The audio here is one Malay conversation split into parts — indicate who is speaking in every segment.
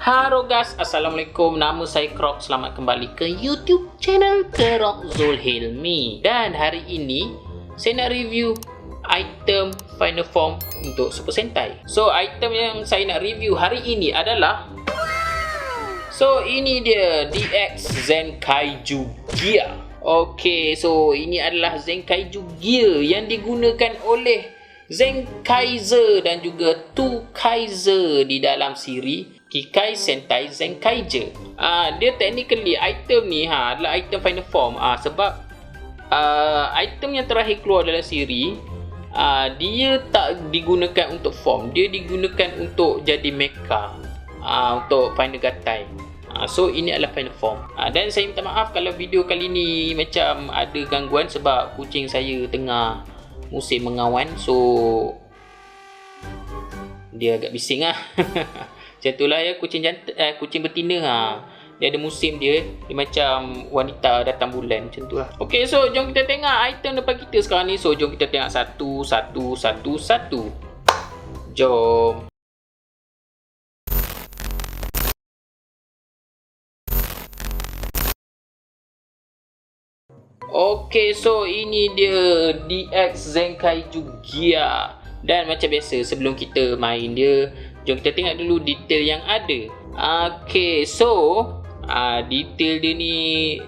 Speaker 1: Halo guys, Assalamualaikum. Nama saya Krok. Selamat kembali ke YouTube channel Krok Zulhilmi. Dan hari ini saya nak review item Final Form untuk Super Sentai. So item yang saya nak review hari ini adalah, so ini dia DX Zenkaiju Gear. Okay, so ini adalah Zenkaiju Gear yang digunakan oleh Zenkaiser dan juga Tukaiser di dalam siri Kikai Sentai Zenkaiger. Dia technically item ni adalah item Final Form. Sebab item yang terakhir keluar dalam siri, dia tak digunakan untuk form, dia digunakan untuk jadi mecha, untuk Final Gatai. So ini adalah Final Form. Dan saya minta maaf kalau video kali ni macam ada gangguan sebab kucing saya tengah musim mengawan, so dia agak bising Macam itulah ya kucing betina. Dia ada musim dia macam wanita datang bulan macam itulah. Okey, so jom kita tengok item depan kita sekarang ni. So jom kita tengok satu. Jom. Okey, so ini dia DX Zenkaiju Gear. Dan macam biasa sebelum kita main dia, jom kita tengok dulu detail yang ada. Okay, so detail dia ni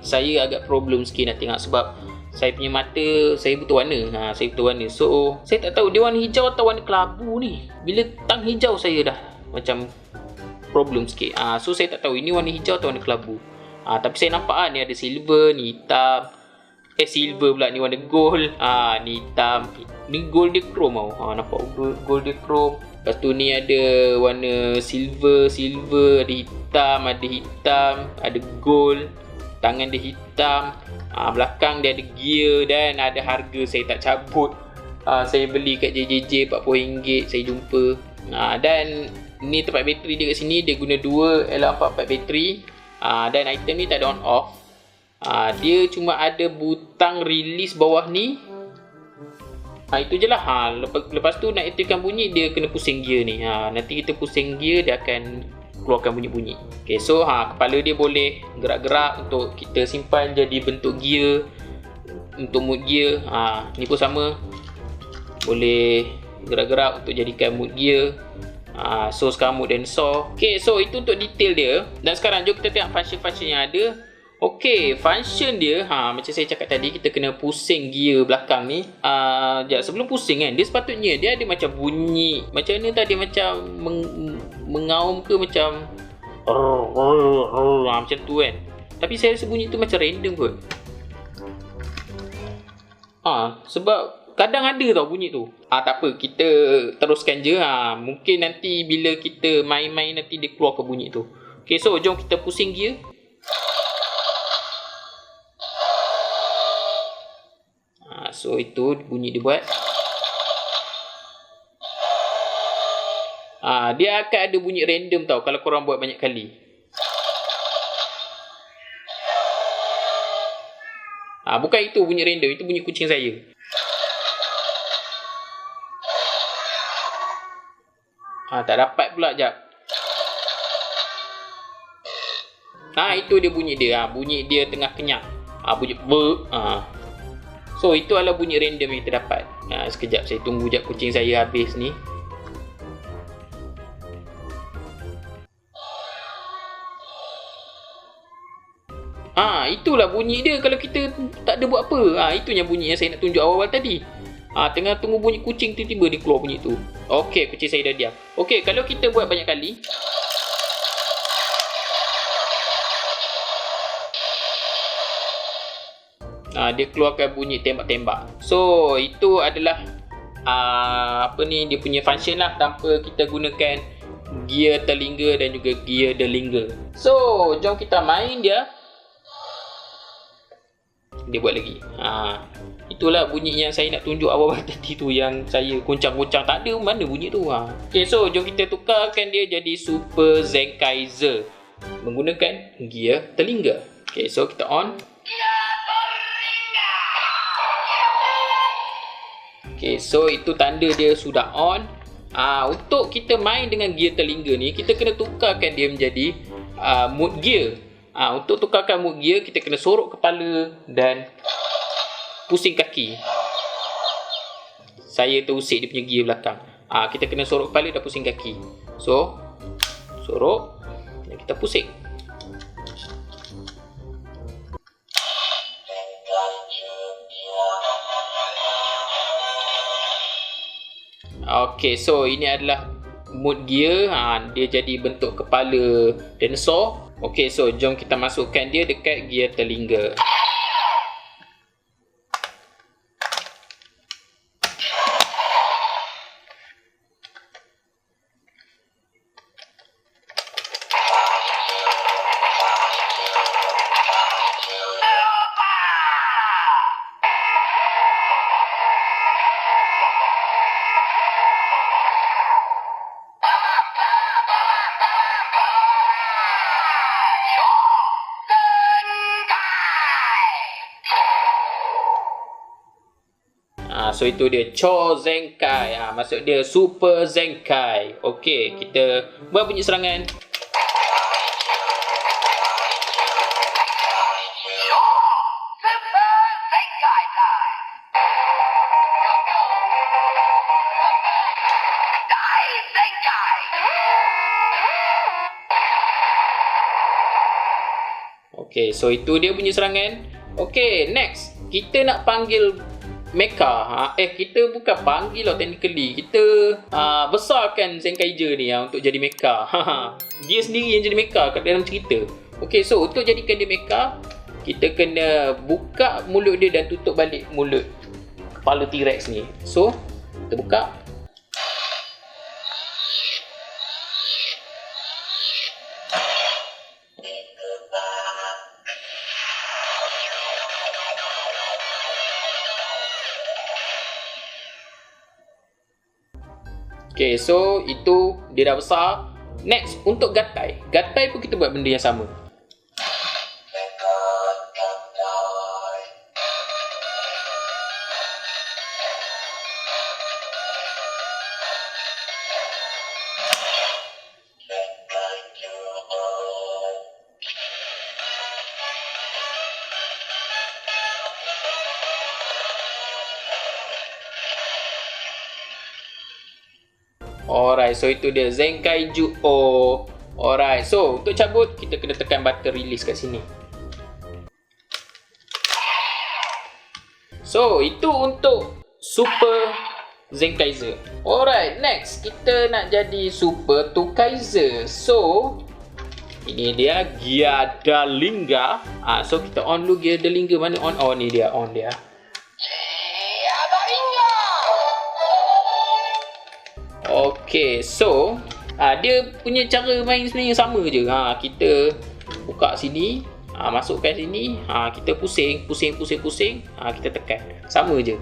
Speaker 1: saya agak problem sikit nak tengok sebab saya punya mata saya buta warna. Saya buta warna. So saya tak tahu dia warna hijau atau warna kelabu ni. Bila tang hijau saya dah macam problem sikit. So saya tak tahu ini warna hijau atau warna kelabu. Tapi saya nampak ni ada silver, ni hitam. Silver pula, ni warna gold. Ni hitam. Ni golden chrome tau. Nampak golden chrome. Lepas tu ni ada warna silver, ada hitam, ada gold. Tangan dia hitam. Belakang dia ada gear dan ada harga saya tak cabut. Saya beli kat JJJ RM40 saya jumpa. Dan ni tempat bateri dia kat sini, dia guna 2 L44 bateri. Dan item ni tak ada on off. Dia cuma ada butang release bawah ni. Itu je lah. Lepas tu nak aktifkan bunyi, dia kena pusing gear ni. Nanti kita pusing gear, dia akan keluarkan bunyi-bunyi. Okay, so kepala dia boleh gerak-gerak untuk kita simpan jadi bentuk gear. Untuk mood gear, ni pun sama, boleh gerak-gerak untuk jadikan mood gear. So sekarang mood dinosaur. Okay, so itu untuk detail dia. Dan sekarang jom kita tengok function-function yang ada. Okey, function dia, macam saya cakap tadi, kita kena pusing gear belakang ni. Sebelum pusing kan, dia sepatutnya dia ada macam bunyi. Macam mana tadi, macam mengaum ke macam macam tu kan. Tapi saya rasa bunyi tu macam random kot. Sebab kadang ada tau bunyi tu. Tak apa, kita teruskan je. Mungkin nanti bila kita main-main nanti dia keluar ke bunyi tu. Okey, so jom kita pusing gear. So itu bunyi dia buat. Dia akan ada bunyi random tau kalau korang buat banyak kali. Bukan itu bunyi random, itu bunyi kucing saya. Tak dapat pula, jap. Itu dia bunyi dia. Bunyi dia tengah kenyang. Bunyi So itu adalah bunyi random yang terdapat. Sekejap saya tunggu jap kucing saya habis ni. Itulah bunyi dia kalau kita tak ada buat apa. Itunya bunyi yang saya nak tunjuk awal-awal tadi. Tengah tunggu bunyi kucing, tiba-tiba dia keluar bunyi tu. Okey, kucing saya dah diam. Okey, kalau kita buat banyak kali, dia keluarkan bunyi tembak-tembak. So itu adalah dia punya function lah, tanpa kita gunakan gear terlingga dan juga gear delingga. So jom kita main dia. Dia buat lagi. Itulah bunyi yang saya nak tunjuk awal-awal tadi tu, yang saya goncang-goncang tak ada mana bunyi tu. Okay, so jom kita tukarkan dia jadi Super Zenkaiser menggunakan gear terlingga. Okay, so kita on. Okay, so itu tanda dia sudah on. Untuk kita main dengan gear terlingga ni, kita kena tukarkan dia menjadi mood gear. Untuk tukarkan mood gear, kita kena sorok kepala dan pusing kaki. Saya terusik dia punya gear belakang. Kita kena sorok kepala dan pusing kaki. So, sorok dan kita pusing. Okay, so ini adalah mood gear. Dia jadi bentuk kepala dinosaur. Okay, so jom kita masukkan dia dekat gear terlingga. So itu dia Cho Zenkai. Maksud dia Super Zenkai. Okey, kita buat bunyi serangan. Okey, so itu dia bunyi serangan. Okey, next kita nak panggil mecha. Kita bukan panggil lah technically. Kita besarkan Zenkaiger ni untuk jadi mecha. Dia sendiri yang jadi mecha kat dalam cerita. Okay, so untuk jadikan dia mecha, kita kena buka mulut dia dan tutup balik mulut kepala T-Rex ni. So, kita buka. Okay, so itu dia dah besar. Next, untuk gatai. Gatai pun kita buat benda yang sama. Alright, so itu dia Zenkaiju O. Alright, so untuk cabut kita kena tekan button release kat sini. So itu untuk Super Zenkaiger. Alright, next kita nak jadi Super Tokaiger. So ini dia Gear Dalinga. So kita on dulu Gear Dalinga. Mana on? Oh ni dia, on dia. Okay, so dia punya cara main sebenarnya sama je. Kita buka sini, masukkan sini, kita pusing, kita tekan. Sama je.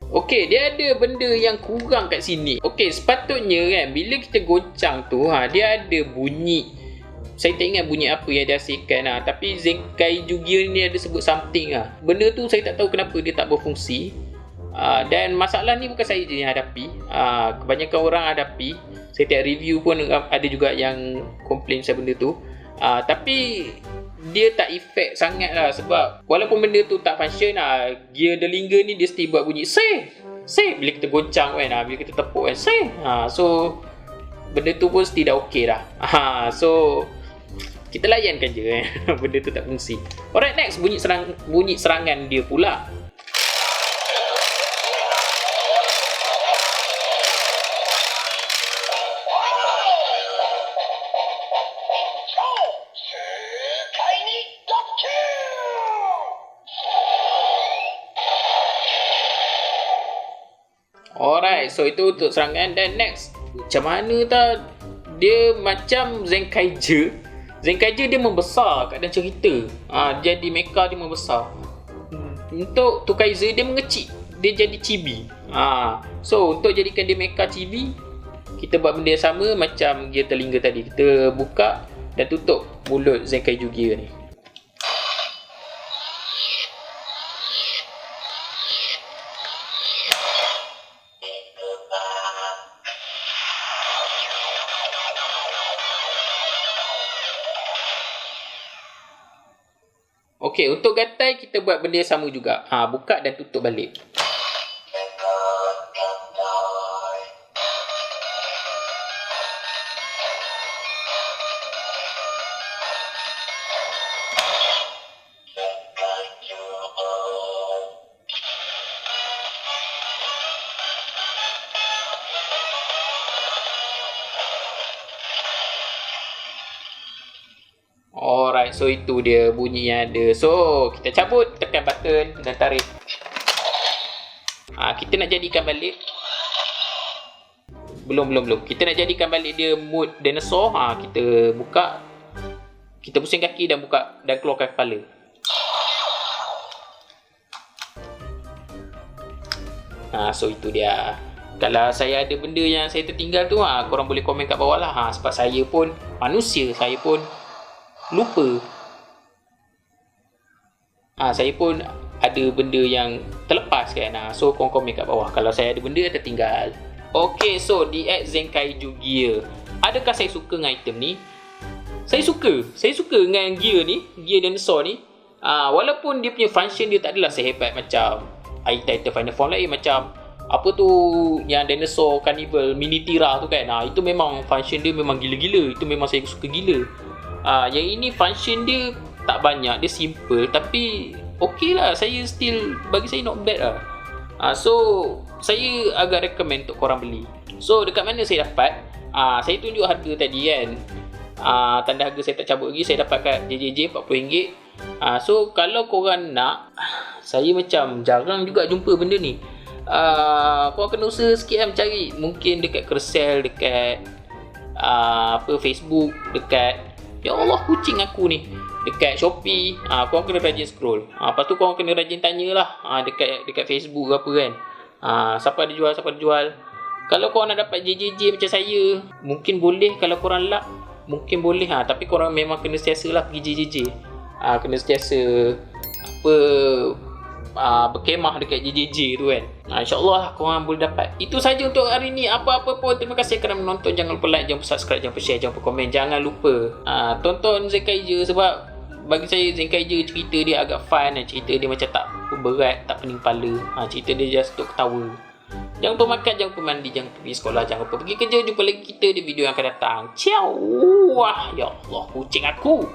Speaker 1: Okey, dia ada benda yang kurang kat sini. Okey, sepatutnya kan bila kita goncang tu, dia ada bunyi. Saya tak ingat bunyi apa yang dia hasilkan tapi Zenkaiju Gear ni ada sebut something Benda tu saya tak tahu kenapa dia tak berfungsi. Dan masalah ni bukan saya je yang hadapi. Kebanyakan orang hadapi. Saya tengok review pun ada juga yang komplain pasal benda tu. Tapi dia tak efek sangat lah, sebab walaupun benda tu tak function Gear Dalinga ni dia still buat bunyi say bila kita goncang kan, bila kita tepuk kan say. So benda tu pun still dah okey dah. So kita layankan je benda tu tak fungsi. Alright, next bunyi serangan dia pula. Alright, so itu untuk serangan. Dan next, macam mana tak, dia macam Zenkaija. Zenkaija dia membesar kat dalam cerita. Jadi mecha dia membesar. Untuk Tokaiza dia mengecil, dia jadi chibi. So untuk jadikan dia mecha chibi, kita buat benda yang sama macam gear telinga tadi. Kita buka dan tutup mulut Zenkaiju gear ni. Okey, untuk gatai kita buat benda yang sama juga. Buka dan tutup balik. Alright, so itu dia bunyi yang ada. So, kita cabut, tekan button dan tarik. Kita nak jadikan balik. Belum. Kita nak jadikan balik dia mood dinosaur. Kita buka. Kita pusing kaki dan buka dan keluarkan kepala. So itu dia. Kalau saya ada benda yang saya tertinggal tu, korang boleh komen kat bawah lah. Sebab saya pun manusia, saya pun lupa. Saya pun ada benda yang terlepas kan. So korang komen kat bawah kalau saya ada benda yang tertinggal. Okay, so DX Zenkaiju Gear. Adakah saya suka dengan item ni? Saya suka dengan gear ni, gear dinosaur ni. Walaupun dia punya function dia tak adalah sehebat macam item Final Form lain, macam apa tu yang dinosaur carnival mini tira tu kan. Itu memang function dia memang gila-gila. Itu memang saya suka gila. Yang ini function dia tak banyak, dia simple tapi okey lah. Saya still, bagi saya not bad lah. So saya agak recommend untuk korang beli. So dekat mana saya dapat? Saya tunjuk harga tadi kan. Tanda harga saya tak cabut lagi. Saya dapat kat JJJ RM40. So kalau korang nak, saya macam jarang juga jumpa benda ni. Korang kena usaha sikit lah mencari. Mungkin dekat Carousell, dekat Facebook, dekat, ya Allah kucing aku ni, dekat Shopee. Korang kena rajin scroll. Lepas tu korang kena rajin tanyalah dekat Facebook ke apa kan. Siapa ada jual. Kalau korang nak dapat JJJ macam saya, mungkin boleh. Kalau korang luck, mungkin boleh. Tapi korang memang kena sentiasa lah pergi JJJ. Kena sentiasa berkemah dekat JJJ tu kan. InsyaAllah korang boleh dapat. Itu saja untuk hari ni. Apa-apa pun, terima kasih kerana menonton. Jangan lupa like, jangan lupa subscribe, jangan lupa share, jangan lupa komen. Jangan lupa tonton Zenkaija. Sebab bagi saya Zenkaija cerita dia agak fun. Cerita dia macam tak berat, tak pening kepala. Cerita dia just untuk ketawa. Jangan lupa makan, jangan lupa mandi, jangan lupa pergi sekolah, jangan lupa pergi kerja. Jumpa lagi kita di video yang akan datang. Ciao. Ya Allah kucing aku.